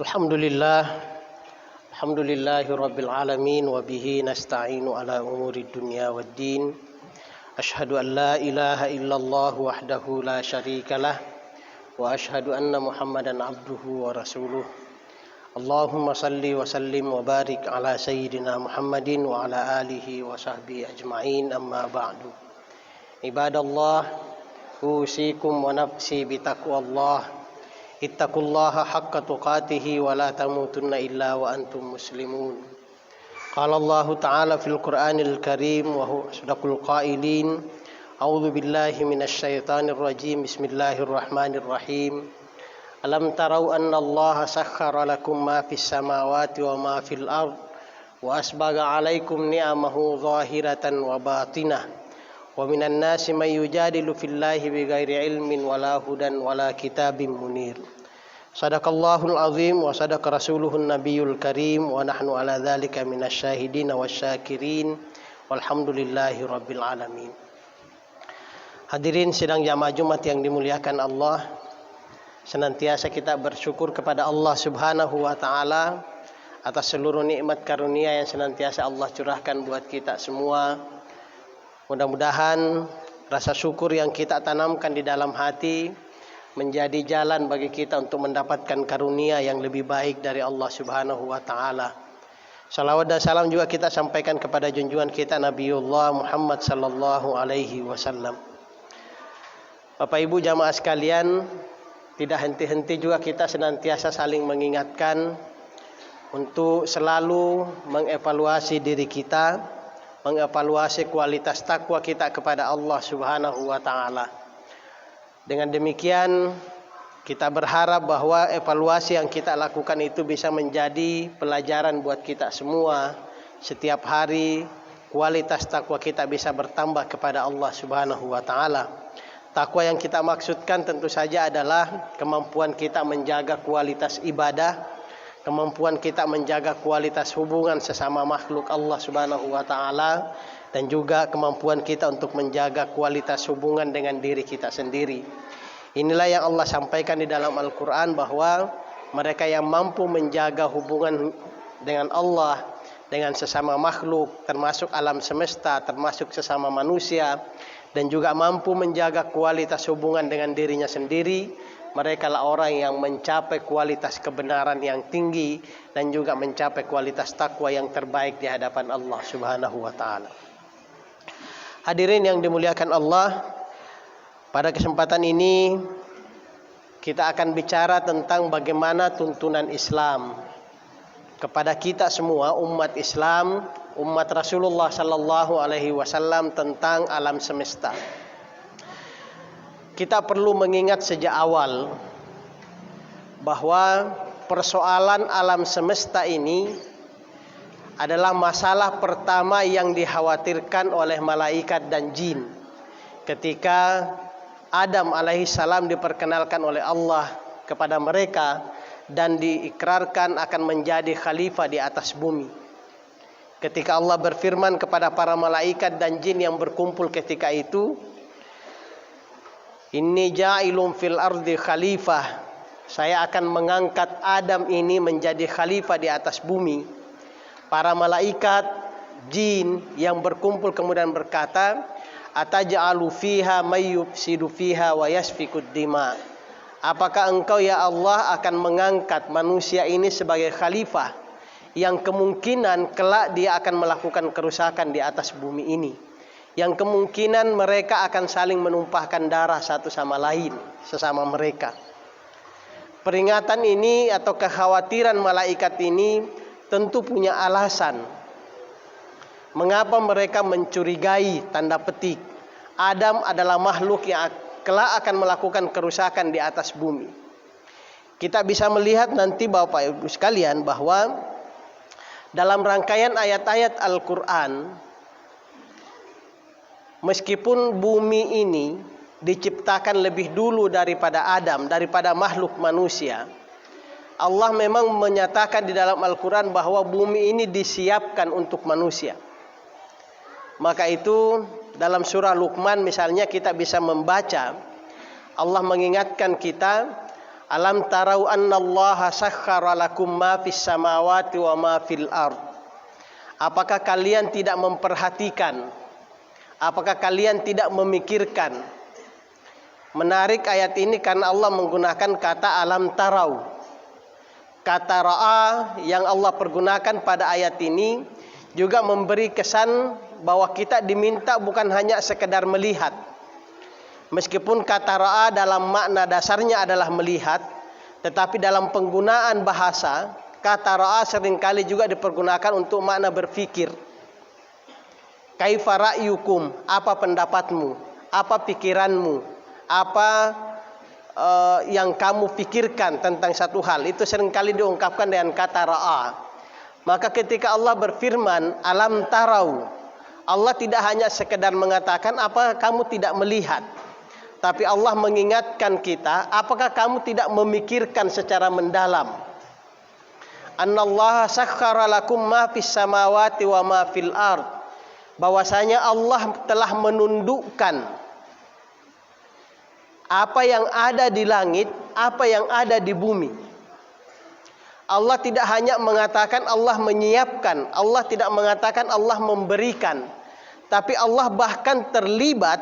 Alhamdulillah, alhamdulillahi rabbil alamin wa bihi nasta'inu ala umuri dunya waddin. Ashhadu an la ilaha illallah wahdahu la syarikalah wa ashhadu anna Muhammadan abduhu wa rasuluh. Allahumma salli wa sallim wa barik ala sayyidina Muhammadin wa ala alihi wa sahbihi ajma'in, amma ba'du. Ibadallah, usikum wa nafsi bitaqwallah. Ittaqullaha haqqa tuqatihi wa la tamutunna illa wa antum muslimun. Qala Allah Ta'ala fil Qur'anil Karim wa huwa asdaqul qailin. A'udzu billahi minasy syaithanir rajim. Bismillahirrahmanirrahim. Alam tarau anna Allah sakhkhara lakum ma fis samawati wa ma fil ard wa asbagha 'alaikum ni'amahu zahiratan wa batinah. Wa minan nasi may yujadilu fillahi bighairi ilmin wala hudan wala kitabim munir. Sadaqallahul azim wa sadaqa rasuluhun nabiyul karim wa nahnu ala dzalika minasyahidin wasyakirin walhamdulillahi rabbil alamin. Hadirin sidang jamaah Jumat yang dimuliakan Allah, senantiasa kita bersyukur kepada Allah Subhanahu wa taala atas seluruh nikmat karunia yang senantiasa Allah curahkan buat kita semua. Mudah-mudahan rasa syukur yang kita tanamkan di dalam hati menjadi jalan bagi kita untuk mendapatkan karunia yang lebih baik dari Allah Subhanahu wa taala. Salawat dan salam juga kita sampaikan kepada junjungan kita Nabiullah Muhammad sallallahu alaihi wasallam. Bapak Ibu jamaah sekalian, tidak henti-henti juga kita senantiasa saling mengingatkan untuk selalu mengevaluasi diri kita, mengevaluasi kualitas takwa kita kepada Allah Subhanahu wa taala. Dengan demikian kita berharap bahwa evaluasi yang kita lakukan itu bisa menjadi pelajaran buat kita semua. Setiap hari kualitas takwa kita bisa bertambah kepada Allah Subhanahu wa taala. Takwa yang kita maksudkan tentu saja adalah kemampuan kita menjaga kualitas ibadah, kemampuan kita menjaga kualitas hubungan sesama makhluk Allah Subhanahu wa taala, dan juga kemampuan kita untuk menjaga kualitas hubungan dengan diri kita sendiri. Inilah yang Allah sampaikan di dalam Al-Qur'an, bahwa mereka yang mampu menjaga hubungan dengan Allah, dengan sesama makhluk, termasuk alam semesta, termasuk sesama manusia, dan juga mampu menjaga kualitas hubungan dengan dirinya sendiri, mereka lah orang yang mencapai kualitas kebenaran yang tinggi dan juga mencapai kualitas takwa yang terbaik di hadapan Allah Subhanahu wa taala. Hadirin yang dimuliakan Allah, pada kesempatan ini kita akan bicara tentang bagaimana tuntunan Islam kepada kita semua umat Islam, umat Rasulullah sallallahu alaihi wasallam tentang alam semesta. Kita perlu mengingat sejak awal bahwa persoalan alam semesta ini adalah masalah pertama yang dikhawatirkan oleh malaikat dan jin ketika Adam alaihissalam diperkenalkan oleh Allah kepada mereka dan diikrarkan akan menjadi khalifah di atas bumi. Ketika Allah berfirman kepada para malaikat dan jin yang berkumpul ketika itu, "Inni ja'ilun fil ardi khalifah." Saya akan mengangkat Adam ini menjadi khalifah di atas bumi. Para malaikat, jin yang berkumpul kemudian berkata, "Ataj'alu fiha may yufsidu fiha wa yasfikud dima." Apakah engkau ya Allah akan mengangkat manusia ini sebagai khalifah yang kemungkinan kelak dia akan melakukan kerusakan di atas bumi ini, yang kemungkinan mereka akan saling menumpahkan darah satu sama lain sesama mereka. Peringatan ini atau kekhawatiran malaikat ini tentu punya alasan. Mengapa mereka mencurigai, tanda petik, Adam adalah makhluk yang kelak akan melakukan kerusakan di atas bumi. Kita bisa melihat nanti Bapak Ibu sekalian bahwa dalam rangkaian ayat-ayat Al-Quran, meskipun bumi ini diciptakan lebih dulu daripada Adam, daripada makhluk manusia, Allah memang menyatakan di dalam Al-Quran bahwa bumi ini disiapkan untuk manusia. Maka itu dalam surah Luqman misalnya kita bisa membaca Allah mengingatkan kita, Alam tarau annallaha sakhkhara lakum ma fis samawati wa ma fil ard. Apakah kalian tidak memperhatikan? Apakah kalian tidak memikirkan? Menarik ayat ini karena Allah menggunakan kata alam tarau. Kata ra'a yang Allah pergunakan pada ayat ini juga memberi kesan bahwa kita diminta bukan hanya sekedar melihat. Meskipun kata ra'a dalam makna dasarnya adalah melihat, tetapi dalam penggunaan bahasa, kata ra'a seringkali juga dipergunakan untuk makna berfikir. Kaifa ra'yukum, apa pendapatmu, apa pikiranmu, apa yang kamu pikirkan tentang satu hal. Itu seringkali diungkapkan dengan kata ra'a. Maka ketika Allah berfirman, alam tarau, Allah tidak hanya sekedar mengatakan apa kamu tidak melihat, tapi Allah mengingatkan kita, apakah kamu tidak memikirkan secara mendalam? Annallaha sakhkhara lakum ma fis samawati wa ma fil ard. Bahwasanya Allah telah menundukkan apa yang ada di langit, apa yang ada di bumi. Allah tidak hanya mengatakan Allah menyiapkan, Allah tidak mengatakan Allah memberikan, tapi Allah bahkan terlibat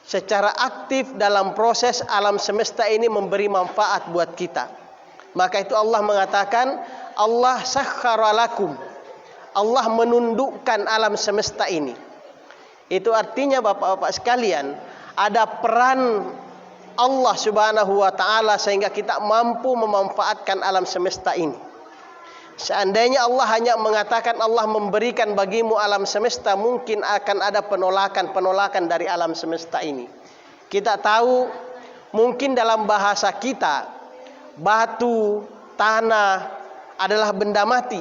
secara aktif dalam proses alam semesta ini memberi manfaat buat kita. Maka itu Allah mengatakan Allah sakhkhara lakum. Allah menundukkan alam semesta ini. Itu artinya Bapak-bapak sekalian, ada peran Allah Subhanahu wa taala sehingga kita mampu memanfaatkan alam semesta ini. Seandainya Allah hanya mengatakan Allah memberikan bagimu alam semesta, mungkin akan ada penolakan dari alam semesta ini. Kita tahu mungkin dalam bahasa kita, batu, tanah adalah benda mati.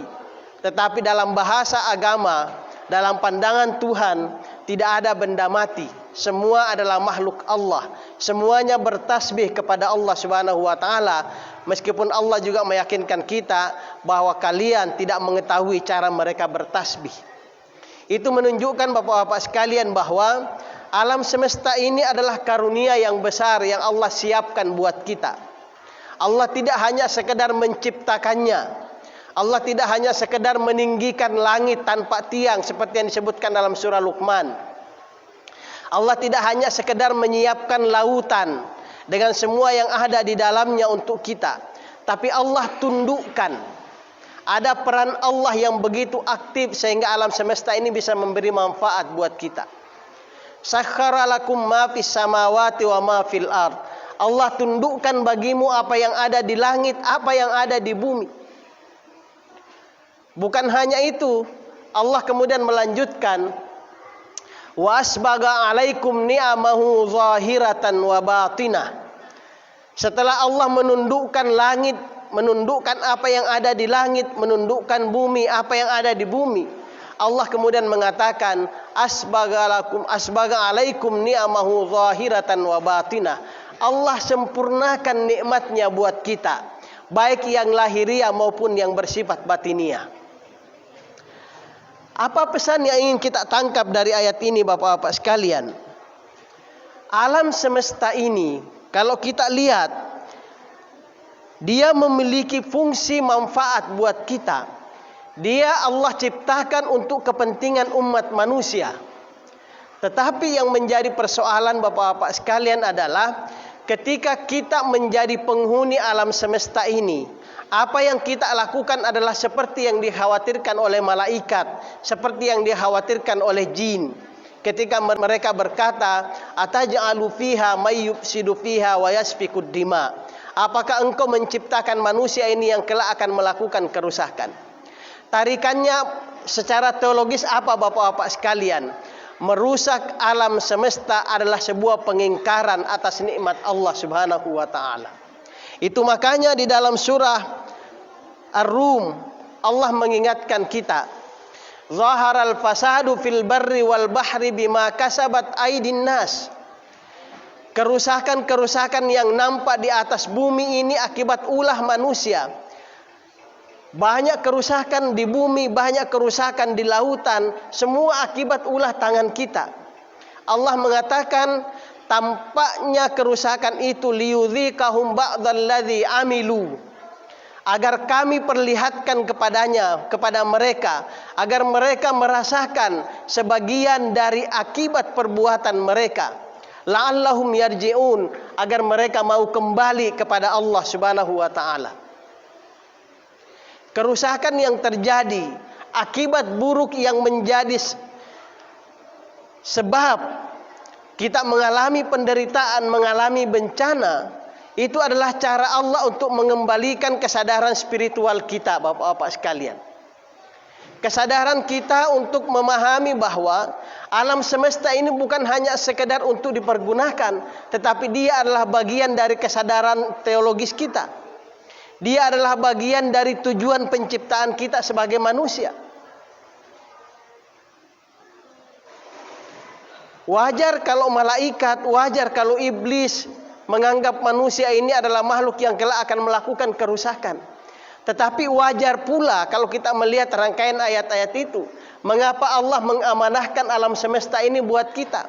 Tetapi dalam bahasa agama, dalam pandangan Tuhan, tidak ada benda mati. Semua adalah makhluk Allah. Semuanya bertasbih kepada Allah Subhanahu wa taala. Meskipun Allah juga meyakinkan kita bahwa kalian tidak mengetahui cara mereka bertasbih. Itu menunjukkan Bapak-bapak sekalian bahwa alam semesta ini adalah karunia yang besar yang Allah siapkan buat kita. Allah tidak hanya sekedar menciptakannya. Allah tidak hanya sekedar meninggikan langit tanpa tiang seperti yang disebutkan dalam surah Luqman. Allah tidak hanya sekedar menyiapkan lautan dengan semua yang ada di dalamnya untuk kita, tapi Allah tundukkan. Ada peran Allah yang begitu aktif sehingga alam semesta ini bisa memberi manfaat buat kita. Sakhkhara lakum ma fis samawati wa ma fil ard. Allah tundukkan bagimu apa yang ada di langit, apa yang ada di bumi. Bukan hanya itu, Allah kemudian melanjutkan, wa asbaga alaikum ni'amahu zahiratan wa batinah. Setelah Allah menundukkan langit, menundukkan apa yang ada di langit, menundukkan bumi, apa yang ada di bumi, Allah kemudian mengatakan asbaga alaikum ni'amahu zahiratan wa batinah. Allah sempurnakan nikmatnya buat kita, baik yang lahiriah maupun yang bersifat batiniah. Apa pesan yang ingin kita tangkap dari ayat ini Bapak-bapak sekalian? Alam semesta ini, kalau kita lihat, dia memiliki fungsi manfaat buat kita. Dia Allah ciptakan untuk kepentingan umat manusia. Tetapi yang menjadi persoalan Bapak-bapak sekalian adalah ketika kita menjadi penghuni alam semesta ini, apa yang kita lakukan adalah seperti yang dikhawatirkan oleh malaikat, seperti yang dikhawatirkan oleh jin. Ketika mereka berkata, ataj'alu fiha may yufsidu fiha wa yasfikud dima. Apakah engkau menciptakan manusia ini yang kelak akan melakukan kerusakan? Tarikannya secara teologis apa Bapak-bapak sekalian? Merusak alam semesta adalah sebuah pengingkaran atas nikmat Allah Subhanahu wa taala. Itu makanya di dalam surah Ar-Rum Allah mengingatkan kita, zaharal fasadu fil barri wal bahri bima kasabat aydin nas. Kerusakan-kerusakan yang nampak di atas bumi ini akibat ulah manusia. Banyak kerusakan di bumi, banyak kerusakan di lautan, semua akibat ulah tangan kita. Allah mengatakan tampaknya kerusakan itu liyudzikahum ba'dalladzi amilu, agar kami perlihatkan kepada mereka, agar mereka merasakan sebagian dari akibat perbuatan mereka. La'allahum yarji'un, agar mereka mau kembali kepada Allah Subhanahu wa taala. Kerusakan yang terjadi, akibat buruk yang menjadi sebab kita mengalami penderitaan, mengalami bencana, itu adalah cara Allah untuk mengembalikan kesadaran spiritual kita, Bapak-bapak sekalian. Kesadaran kita untuk memahami bahwa alam semesta ini bukan hanya sekedar untuk dipergunakan, tetapi dia adalah bagian dari kesadaran teologis kita. Dia adalah bagian dari tujuan penciptaan kita sebagai manusia. Wajar kalau malaikat, wajar kalau iblis menganggap manusia ini adalah makhluk yang kelak akan melakukan kerusakan. Tetapi wajar pula kalau kita melihat rangkaian ayat-ayat itu, mengapa Allah mengamanahkan alam semesta ini buat kita?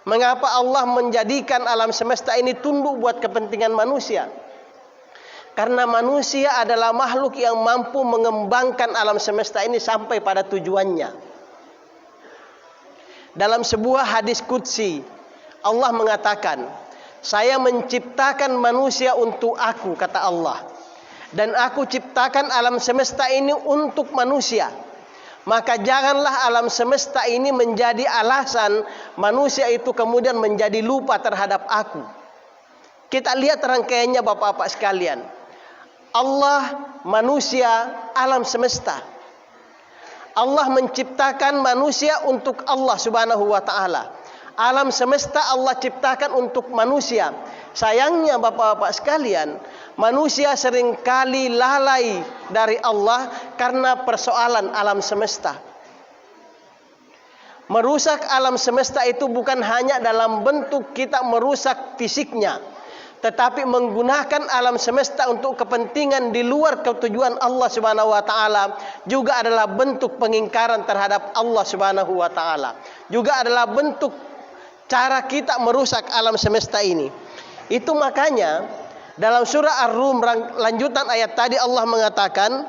Mengapa Allah menjadikan alam semesta ini tunduk buat kepentingan manusia? Karena manusia adalah makhluk yang mampu mengembangkan alam semesta ini sampai pada tujuannya. Dalam sebuah hadis qudsi, Allah mengatakan, saya menciptakan manusia untuk aku, kata Allah. Dan aku ciptakan alam semesta ini untuk manusia. Maka janganlah alam semesta ini menjadi alasan manusia itu kemudian menjadi lupa terhadap aku. Kita lihat rangkaiannya Bapak-bapak sekalian. Allah, manusia, alam semesta. Allah menciptakan manusia untuk Allah Subhanahu wa taala. Alam semesta Allah ciptakan untuk manusia. Sayangnya Bapak-bapak sekalian, manusia seringkali lalai dari Allah karena persoalan alam semesta. Merusak alam semesta itu bukan hanya dalam bentuk kita merusak fisiknya, tetapi menggunakan alam semesta untuk kepentingan di luar ketujuan Allah Subhanahu wa taala juga adalah bentuk pengingkaran terhadap Allah Subhanahu wa taala. Juga adalah bentuk cara kita merusak alam semesta ini. Itu makanya dalam surah Ar-Rum lanjutan ayat tadi Allah mengatakan,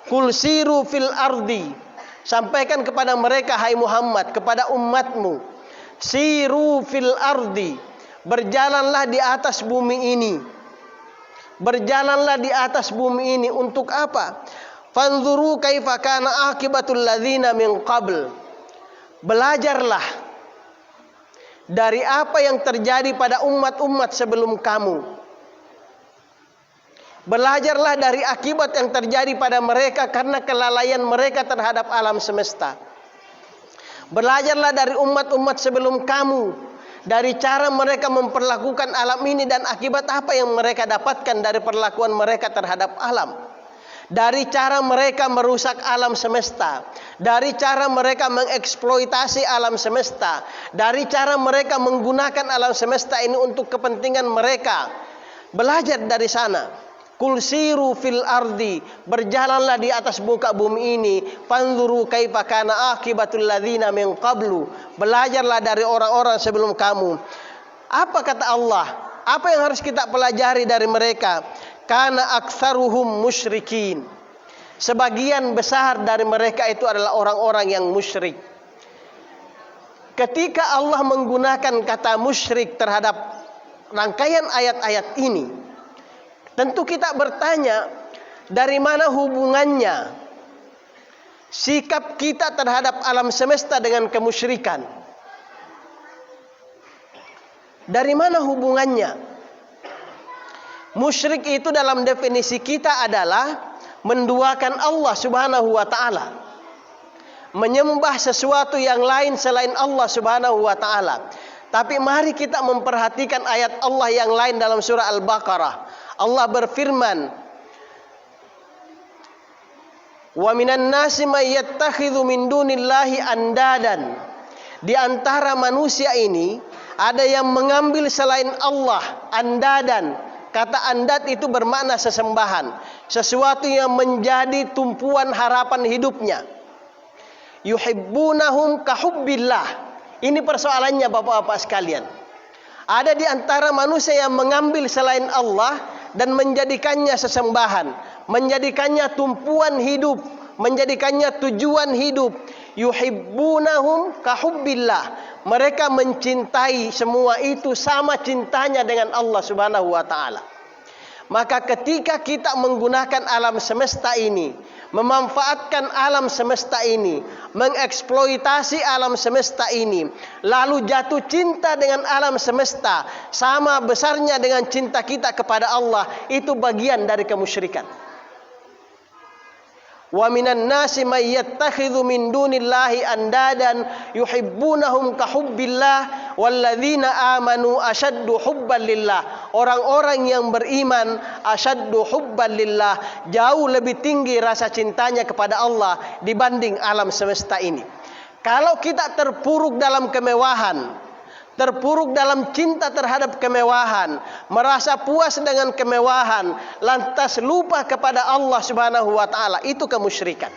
"Qul siru fil ardi." Sampaikan kepada mereka, hai Muhammad, kepada umatmu, siru fil ardi. Berjalanlah di atas bumi ini. Berjalanlah di atas bumi ini untuk apa? Fanzuru kaifa kana akibatul ladzina min qabl. Belajarlah dari apa yang terjadi pada umat-umat sebelum kamu. Belajarlah dari akibat yang terjadi pada mereka karena kelalaian mereka terhadap alam semesta. Belajarlah dari umat-umat sebelum kamu, dari cara mereka memperlakukan alam ini dan akibat apa yang mereka dapatkan dari perlakuan mereka terhadap alam. Dari cara mereka merusak alam semesta, dari cara mereka mengeksploitasi alam semesta, dari cara mereka menggunakan alam semesta ini untuk kepentingan mereka. Belajar dari sana. Qul siru fil ardi, berjalanlah di atas muka bumi ini. Fanzuru kaifa kana akibatul ladzina min qablu, belajarlah dari orang-orang sebelum kamu. Apa kata Allah? Apa yang harus kita pelajari dari mereka? Kana aktsaruhum musyrikin. Sebagian besar dari mereka itu adalah orang-orang yang musyrik. Ketika Allah menggunakan kata musyrik terhadap rangkaian ayat-ayat ini, tentu kita bertanya, dari mana hubungannya sikap kita terhadap alam semesta dengan kemusyrikan? Dari mana hubungannya? Musyrik itu dalam definisi kita adalah menduakan Allah Subhanahu wa taala, menyembah sesuatu yang lain selain Allah Subhanahu wa taala. Tapi mari kita memperhatikan ayat Allah yang lain dalam surah Al-Baqarah. Allah berfirman, "Wa minan nasi may yattakhidhu min dunillahi andadan." Di antara manusia ini ada yang mengambil selain Allah andadan. Kata andad itu bermakna sesembahan, sesuatu yang menjadi tumpuan harapan hidupnya. Yuhibbunahum kahubbillah. Ini persoalannya Bapak-bapak sekalian. Ada di antara manusia yang mengambil selain Allah dan menjadikannya sesembahan, menjadikannya tumpuan hidup, menjadikannya tujuan hidup. Yuhibbunahum kahubbillah. Mereka mencintai semua itu sama cintanya dengan Allah Subhanahu wa taala. Maka ketika kita menggunakan alam semesta ini, memanfaatkan alam semesta ini, mengeksploitasi alam semesta ini, lalu jatuh cinta dengan alam semesta, sama besarnya dengan cinta kita kepada Allah, itu bagian dari kemusyrikan. Wa minan nasi may yattakhidhu min dunillahi andadan yuhibbunahum kahubbillah walladzina amanu asyaddu hubban lillah. Orang-orang yang beriman asyaddu hubban lillah, jauh lebih tinggi rasa cintanya kepada Allah dibanding alam semesta ini. Kalau kita terpuruk dalam kemewahan, terpuruk dalam cinta terhadap kemewahan, merasa puas dengan kemewahan, lantas lupa kepada Allah Subhanahu wa taala, itu kemusyrikan.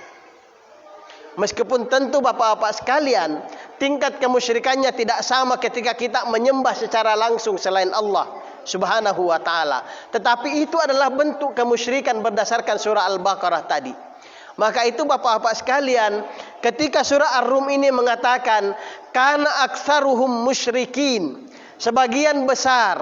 Meskipun tentu Bapak-bapak sekalian, tingkat kemusyrikannya tidak sama ketika kita menyembah secara langsung selain Allah Subhanahu wa taala. Tetapi itu adalah bentuk kemusyrikan berdasarkan surah Al-Baqarah tadi. Maka itu Bapak-bapak sekalian, ketika surah Ar-Rum ini mengatakan kana aktsaruhum musyrikin, sebagian besar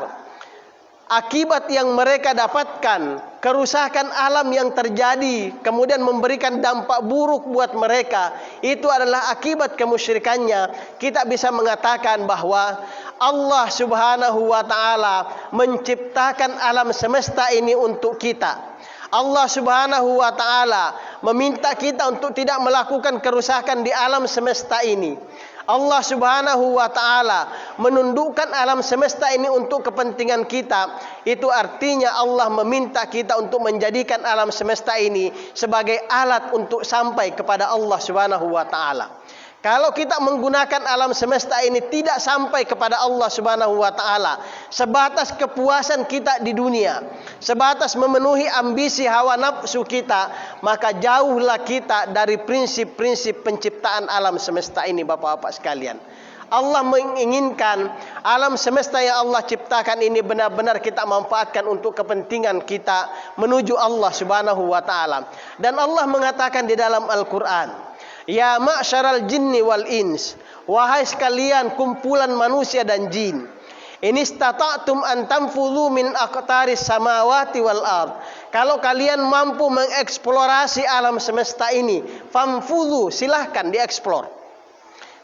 akibat yang mereka dapatkan, kerusakan alam yang terjadi, kemudian memberikan dampak buruk buat mereka, itu adalah akibat kemusyrikannya. Kita bisa mengatakan bahwa Allah Subhanahu wa taala menciptakan alam semesta ini untuk kita. Allah Subhanahu wa taala meminta kita untuk tidak melakukan kerusakan di alam semesta ini. Allah Subhanahu wa taala menundukkan alam semesta ini untuk kepentingan kita. Itu artinya Allah meminta kita untuk menjadikan alam semesta ini sebagai alat untuk sampai kepada Allah Subhanahu wa taala. Kalau kita menggunakan alam semesta ini tidak sampai kepada Allah Subhanahu wa taala, sebatas kepuasan kita di dunia, sebatas memenuhi ambisi hawa nafsu kita, maka jauhlah kita dari prinsip-prinsip penciptaan alam semesta ini, Bapak-bapak sekalian. Allah menginginkan alam semesta yang Allah ciptakan ini benar-benar kita manfaatkan untuk kepentingan kita menuju Allah Subhanahu wa taala. Dan Allah mengatakan di dalam Al-Qur'an, ya ma'syaral jinni wal ins, wahai sekalian kumpulan manusia dan jin, in istata'tum an tanfudhu min aqtaris samawati wal ard. Kalau kalian mampu mengeksplorasi alam semesta ini, famfudhu, silahkan dieksplor.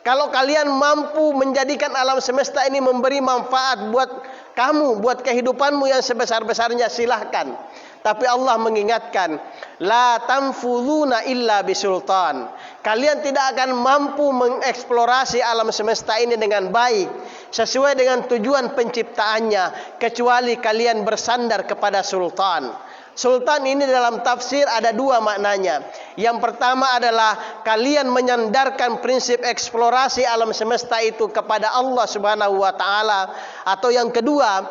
Kalau kalian mampu menjadikan alam semesta ini memberi manfaat buat kamu, buat kehidupanmu yang sebesar-besarnya, silahkan. Tapi Allah mengingatkan, la tanfudhuna illa bisultan. Kalian tidak akan mampu mengeksplorasi alam semesta ini dengan baik, sesuai dengan tujuan penciptaannya, kecuali kalian bersandar kepada sultan. Sultan ini dalam tafsir ada dua maknanya. Yang pertama adalah kalian menyandarkan prinsip eksplorasi alam semesta itu kepada Allah Subhanahu wa taala, atau yang kedua,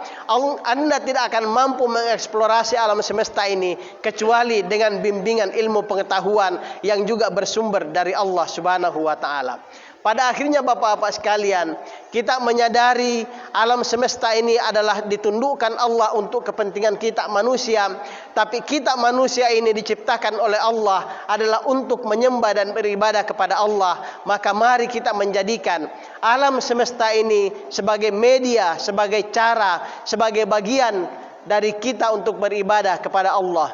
Anda tidak akan mampu mengeksplorasi alam semesta ini kecuali dengan bimbingan ilmu pengetahuan yang juga bersumber dari Allah Subhanahu wa taala. Pada akhirnya Bapak-bapak sekalian, kita menyadari alam semesta ini adalah ditundukkan Allah untuk kepentingan kita manusia. Tapi kita manusia ini diciptakan oleh Allah adalah untuk menyembah dan beribadah kepada Allah. Maka mari kita menjadikan alam semesta ini sebagai media, sebagai cara, sebagai bagian dari kita untuk beribadah kepada Allah.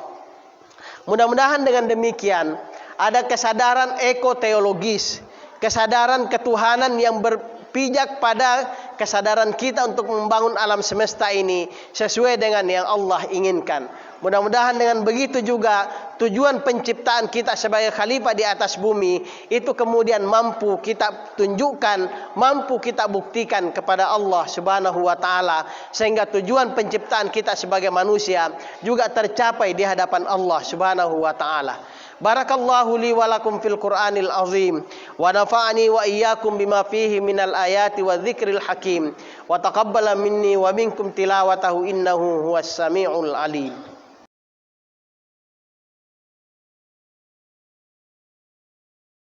Mudah-mudahan dengan demikian ada kesadaran ekoteologis, kesadaran ketuhanan yang berpijak pada kesadaran kita untuk membangun alam semesta ini sesuai dengan yang Allah inginkan. Mudah-mudahan dengan begitu juga tujuan penciptaan kita sebagai khalifah di atas bumi itu kemudian mampu kita tunjukkan, mampu kita buktikan kepada Allah Subhanahu wa taala, sehingga tujuan penciptaan kita sebagai manusia juga tercapai di hadapan Allah Subhanahu wa taala. Barakallahu li wa lakum fil Qur'anil azim wa nafa'ani wa iyyakum bima fihi minal ayati wa dzikril hakim wa taqabbala minni wa minkum tilawatahu innahu huwas samiul alim.